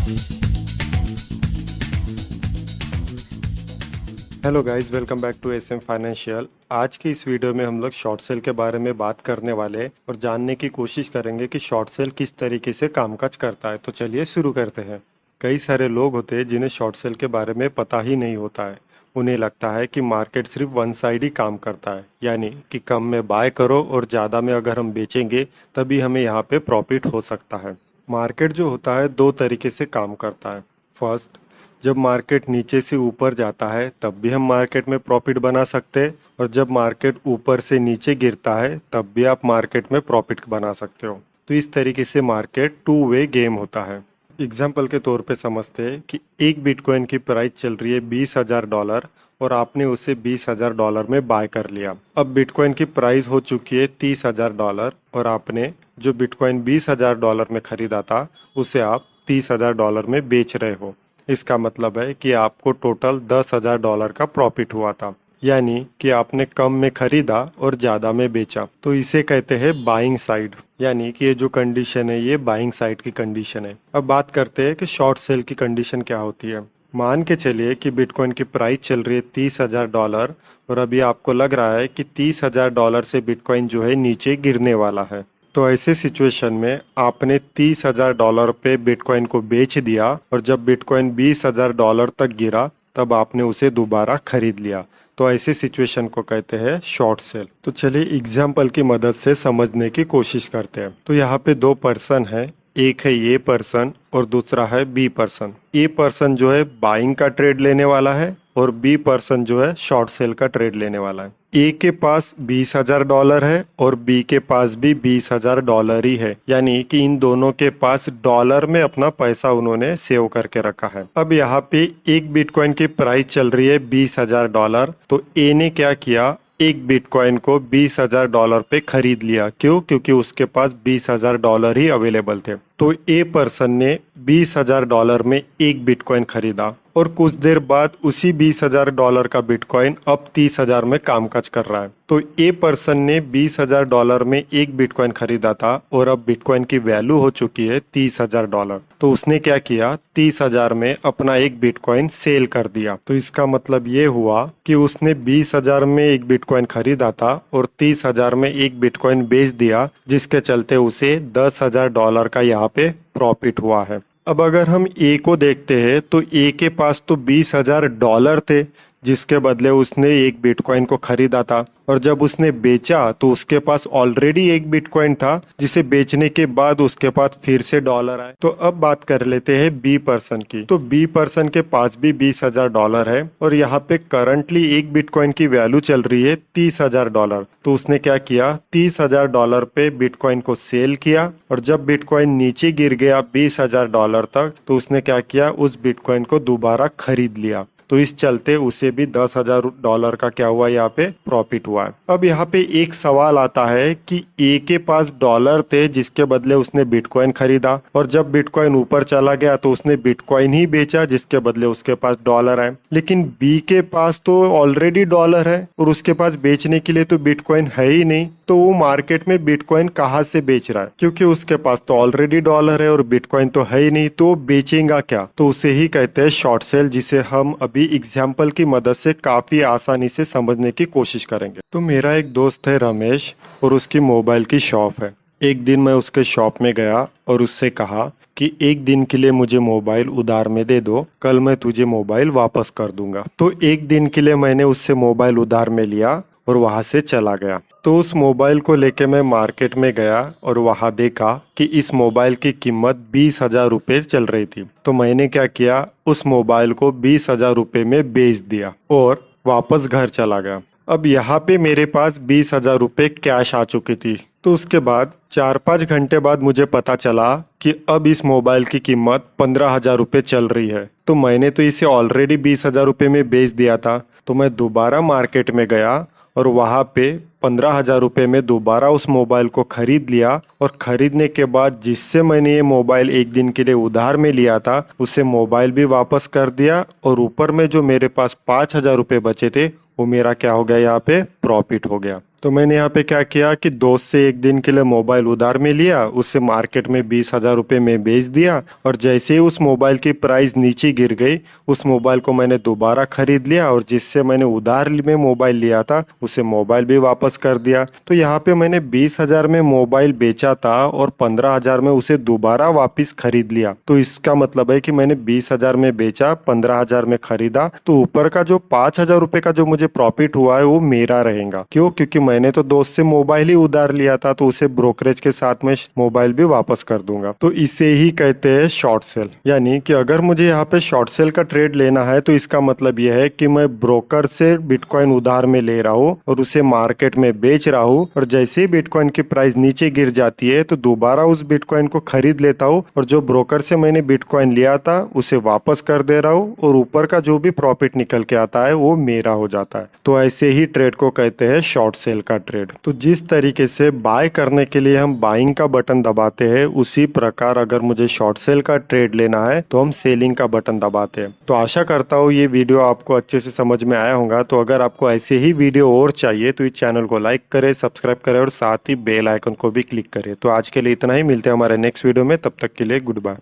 Hello guys, welcome back to SM financial. आज की इस वीडियो में हम लोग शॉर्ट सेल के बारे में बात करने वाले हैं और जानने की कोशिश करेंगे कि शॉर्ट सेल किस तरीके से कामकाज करता है। तो चलिए शुरू करते हैं। कई सारे लोग होते हैं जिन्हें शॉर्ट सेल के बारे में पता ही नहीं होता है। उन्हें लगता है कि मार्केट सिर्फ वन साइड ही काम करता है, यानी कि कम में बाय करो और ज़्यादा में अगर हम बेचेंगे तभी हमें यहाँ पे प्रॉफिट हो सकता है। मार्केट जो होता है दो तरीके से काम करता है। फर्स्ट, जब मार्केट नीचे से ऊपर जाता है तब भी हम मार्केट में प्रॉफिट बना सकते हैं, और जब मार्केट ऊपर से नीचे गिरता है तब भी आप मार्केट में प्रॉफिट बना सकते हो। तो इस तरीके से मार्केट टू वे गेम होता है। एग्जाम्पल के तौर पे समझते हैं कि एक बिटकॉइन की प्राइस चल रही है $20,000 और आपने उसे $20,000 में बाय कर लिया। अब बिटकॉइन की प्राइस हो चुकी है $30,000 और आपने जो बिटकॉइन $20,000 में खरीदा था उसे आप $30,000 में बेच रहे हो। इसका मतलब है कि आपको टोटल $10,000 का प्रॉफिट हुआ था, यानी कि आपने कम में खरीदा और ज़्यादा में बेचा। तो इसे कहते हैं बाइंग साइड, यानी कि ये जो कंडीशन है ये बाइंग साइड की कंडीशन है। अब बात करते हैं कि शॉर्ट सेल की कंडीशन क्या होती है। मान के चलिए कि बिटकॉइन की प्राइस चल रही है $30,000 और अभी आपको लग रहा है कि $30,000 से बिटकॉइन जो है नीचे गिरने वाला है। तो ऐसे सिचुएशन में आपने $30,000 पे बिटकॉइन को बेच दिया और जब बिटकॉइन $20,000 तक गिरा तब आपने उसे दोबारा खरीद लिया। तो ऐसे सिचुएशन को कहते हैं शॉर्ट सेल। तो चलिए एग्जाम्पल की मदद से समझने की कोशिश करते हैं। तो यहाँ पे दो पर्सन है, एक है ए पर्सन और दूसरा है बी पर्सन। ए पर्सन जो है बाइंग का ट्रेड लेने वाला है और बी पर्सन जो है शॉर्ट सेल का ट्रेड लेने वाला है। ए के पास $20,000 है और बी के पास भी $20,000 ही है, यानी कि इन दोनों के पास डॉलर में अपना पैसा उन्होंने सेव करके रखा है। अब यहाँ पे एक बिटकॉइन की प्राइस चल रही है $20,000। तो ए ने क्या किया, एक बिटकॉइन को $20,000 पे खरीद लिया। क्यों? क्योंकि उसके पास $20,000 ही अवेलेबल थे। तो ए पर्सन ने $20,000 में एक बिटकॉइन खरीदा और कुछ देर बाद उसी $20,000 का बिटकॉइन अब 30,000 में कामकाज कर रहा है। तो ए पर्सन ने $20,000 में एक बिटकॉइन खरीदा था और अब बिटकॉइन की वैल्यू हो चुकी है $30,000। तो उसने क्या किया, 30,000 में अपना एक बिटकॉइन सेल कर दिया। तो इसका मतलब ये हुआ कि उसने 20,000 में एक बिटकॉइन खरीदा था और 30,000 में एक बिटकॉइन बेच दिया, जिसके चलते उसे $10,000 का यहाँ पे प्रॉफिट हुआ है। अब अगर हम ए को देखते हैं तो ए के पास तो $20,000 थे, जिसके बदले उसने एक बिटकॉइन को खरीदा था, और जब उसने बेचा तो उसके पास ऑलरेडी एक बिटकॉइन था, जिसे बेचने के बाद उसके पास फिर से डॉलर आए। तो अब बात कर लेते हैं बी पर्सन की। तो बी पर्सन के पास भी $20,000 है और यहाँ पे करंटली एक बिटकॉइन की वैल्यू चल रही है $30,000। तो उसने क्या किया, $30,000 पे बिटकॉइन को सेल किया और जब बिटकॉइन नीचे गिर गया $20,000 तक तो उसने क्या किया, उस बिटकॉइन को दोबारा खरीद लिया। तो इस चलते उसे भी $10,000 का क्या हुआ, यहाँ पे प्रॉफिट हुआ है। अब यहाँ पे एक सवाल आता है कि ए के पास डॉलर थे जिसके बदले उसने बिटकॉइन खरीदा, और जब बिटकॉइन ऊपर चला गया तो उसने बिटकॉइन ही बेचा जिसके बदले उसके पास डॉलर आए। लेकिन बी के पास तो ऑलरेडी डॉलर है और उसके पास बेचने के लिए तो बिटकॉइन है ही नहीं। तो वो मार्केट में बिटकॉइन कहाँ से बेच रहा है, क्योंकि उसके पास तो ऑलरेडी डॉलर है और बिटकॉइन तो है ही नहीं, तो बेचेगा क्या। तो उसे ही कहते हैं शॉर्ट सेल, जिसे हम अभी एग्जाम्पल की मदद से काफी आसानी से समझने की कोशिश करेंगे। तो मेरा एक दोस्त है रमेश और उसकी मोबाइल की शॉप है। एक दिन मैं उसके शॉप में गया और उससे कहा कि एक दिन के लिए मुझे मोबाइल उधार में दे दो, कल मैं तुझे मोबाइल वापस कर दूंगा। तो एक दिन के लिए मैंने उससे मोबाइल उधार में लिया और वहां से चला गया। तो उस मोबाइल को लेके मैं मार्केट में गया और वहां देखा कि इस मोबाइल की कीमत $20,000 चल रही थी। तो मैंने क्या किया, उस मोबाइल को $20,000 में बेच दिया और वापस घर चला गया। अब यहाँ पे मेरे पास $20,000 कैश आ चुकी थी। तो उसके बाद 4-5 घंटे बाद मुझे पता चला कि अब इस मोबाइल की कीमत $15,000 चल रही है। तो मैंने तो इसे ऑलरेडी $20,000 में बेच दिया था। तो मैं दोबारा मार्केट में गया और वहाँ पे $15,000 में दोबारा उस मोबाइल को खरीद लिया, और खरीदने के बाद जिससे मैंने ये मोबाइल एक दिन के लिए उधार में लिया था उसे मोबाइल भी वापस कर दिया, और ऊपर में जो मेरे पास $5,000 बचे थे वो मेरा क्या हो गया, यहाँ पे प्रॉफिट हो गया। तो मैंने यहाँ पे क्या किया कि दोस्त से एक दिन के लिए मोबाइल उधार में लिया, उससे मार्केट में 20,000 रुपये में बेच दिया और जैसे ही उस मोबाइल की प्राइस नीचे गिर गई उस मोबाइल को मैंने दोबारा खरीद लिया और जिससे मैंने उधार में मोबाइल लिया था उसे मोबाइल भी वापस कर दिया। तो यहाँ पे मैंने 20,000 में मोबाइल बेचा था और 15,000 में उसे दोबारा वापस खरीद लिया। तो इसका मतलब है कि मैंने 20,000 में बेचा, 15,000 में खरीदा, तो ऊपर का जो 5,000 रुपये का जो मुझे प्रॉफिट हुआ है वो मेरा रहेगा। क्यों? क्योंकि मैंने तो दोस्त से मोबाइल ही उधार लिया था, तो उसे ब्रोकरेज के साथ में मोबाइल भी वापस कर दूंगा। तो इसे ही कहते हैं शॉर्ट सेल। यानी कि अगर मुझे यहाँ पे शॉर्ट सेल का ट्रेड लेना है तो इसका मतलब यह है कि मैं ब्रोकर से बिटकॉइन उधार में ले रहा हूँ और उसे मार्केट में बेच रहा हूँ, और जैसे ही बिटकॉइन की प्राइस नीचे गिर जाती है तो दोबारा उस बिटकॉइन को खरीद लेता हूँ और जो ब्रोकर से मैंने बिटकॉइन लिया था उसे वापस कर दे रहा हूँ और ऊपर का जो भी प्रॉफिट निकल के आता है वो मेरा हो जाता है। तो ऐसे ही ट्रेड को कहते हैं शॉर्ट सेल का ट्रेड। तो जिस तरीके से बाय करने के लिए हम बाइंग का बटन दबाते हैं उसी प्रकार अगर मुझे शॉर्ट सेल का ट्रेड लेना है तो हम सेलिंग का बटन दबाते हैं। तो आशा करता हूँ ये वीडियो आपको अच्छे से समझ में आया होगा। तो अगर आपको ऐसे ही वीडियो और चाहिए तो इस चैनल को लाइक करें, सब्सक्राइब करें और साथ ही बेल आइकन को भी क्लिक करें। तो आज के लिए इतना ही, मिलते हैं हमारे नेक्स्ट वीडियो में, तब तक के लिए गुड बाय।